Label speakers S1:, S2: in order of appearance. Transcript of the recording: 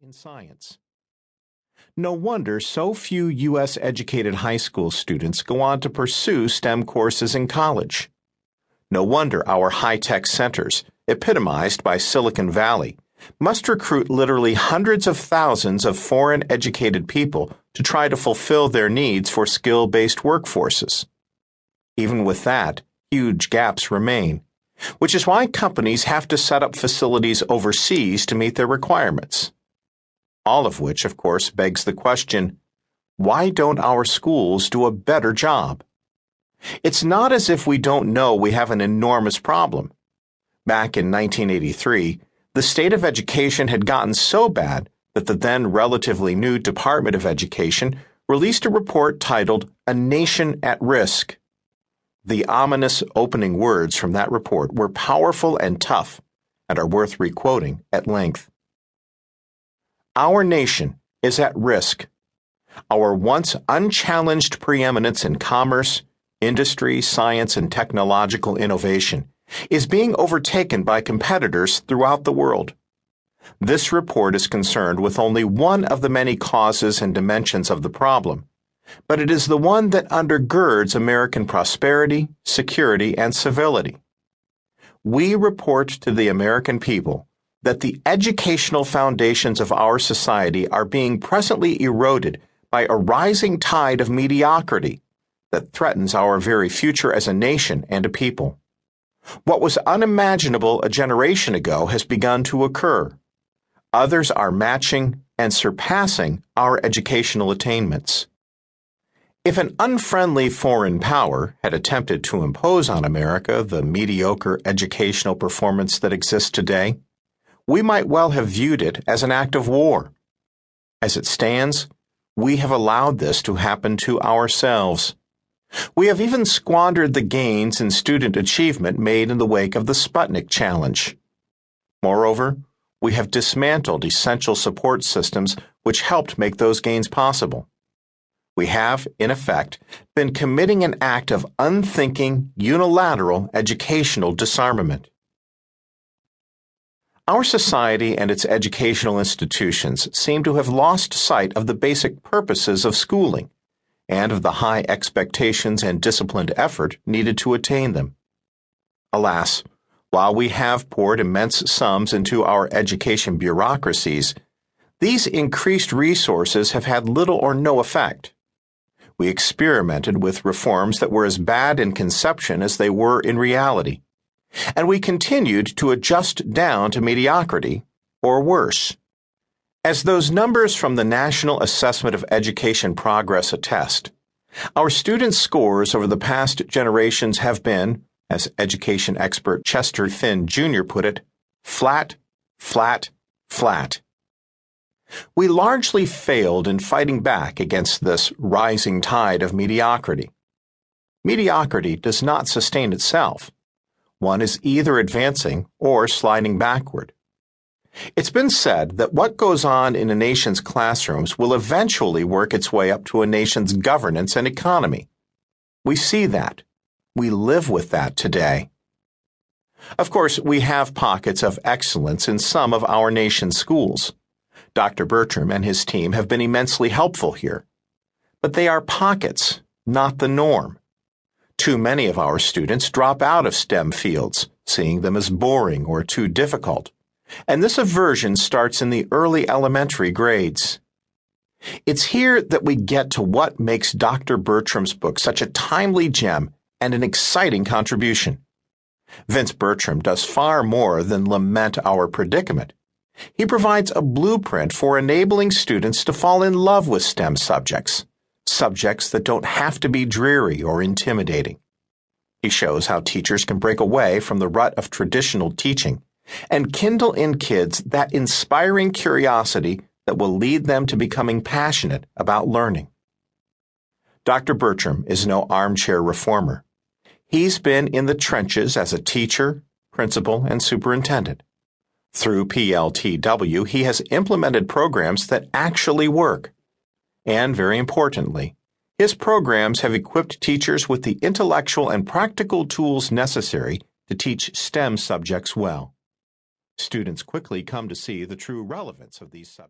S1: in science. No wonder so few U.S. educated high school students go on to pursue STEM courses in college. No wonder our high-tech centers, epitomized by Silicon Valley, must recruit literally hundreds of thousands of foreign-educated people to try to fulfill their needs for skill-based workforces. Even with that, huge gaps remain, which is why companies have to set up facilities overseas to meet their requirements. All of which, of course, begs the question, why don't our schools do a better job? It's not as if we don't know we have an enormous problem. Back in 1983, the state of education had gotten so bad that the then relatively new Department of Education released a report titled A Nation at Risk. The ominous opening words from that report were powerful and tough and are worth requoting at length. Our nation is at risk. Our once unchallenged preeminence in commerce, industry, science, and technological innovation is being overtaken by competitors throughout the world. This report is concerned with only one of the many causes and dimensions of the problem, but it is the one that undergirds American prosperity, security, and civility. We report to the American people that the educational foundations of our society are being presently eroded by a rising tide of mediocrity that threatens our very future as a nation and a people. What was unimaginable a generation ago has begun to occur. Others are matching and surpassing our educational attainments. If an unfriendly foreign power had attempted to impose on America the mediocre educational performance that exists today, we might well have viewed it as an act of war. As it stands, we have allowed this to happen to ourselves. We have even squandered the gains in student achievement made in the wake of the Sputnik challenge. Moreover, we have dismantled essential support systems which helped make those gains possible. We have, in effect, been committing an act of unthinking, unilateral educational disarmament. Our society and its educational institutions seem to have lost sight of the basic purposes of schooling and of the high expectations and disciplined effort needed to attain them. Alas, while we have poured immense sums into our education bureaucracies, these increased resources have had little or no effect. We experimented with reforms that were as bad in conception as they were in reality, and we continued to adjust down to mediocrity, or worse. As those numbers from the National Assessment of Education Progress attest, our students' scores over the past generations have been, as education expert Chester Finn Jr. put it, flat, flat, flat. We largely failed in fighting back against this rising tide of mediocrity. Mediocrity does not sustain itself. One is either advancing or sliding backward. It's been said that what goes on in a nation's classrooms will eventually work its way up to a nation's governance and economy. We see that. We live with that today. Of course, we have pockets of excellence in some of our nation's schools. Dr. Bertram and his team have been immensely helpful here. But they are pockets, not the norm. Too many of our students drop out of STEM fields, seeing them as boring or too difficult. And this aversion starts in the early elementary grades. It's here that we get to what makes Dr. Bertram's book such a timely gem and an exciting contribution. Vince Bertram does far more than lament our predicament. He provides a blueprint for enabling students to fall in love with STEM subjects that don't have to be dreary or intimidating. He shows how teachers can break away from the rut of traditional teaching and kindle in kids that inspiring curiosity that will lead them to becoming passionate about learning. Dr. Bertram is no armchair reformer. He's been in the trenches as a teacher, principal, and superintendent. Through PLTW, he has implemented programs that actually work. And very importantly, his programs have equipped teachers with the intellectual and practical tools necessary to teach STEM subjects well. Students quickly come to see the true relevance of these subjects.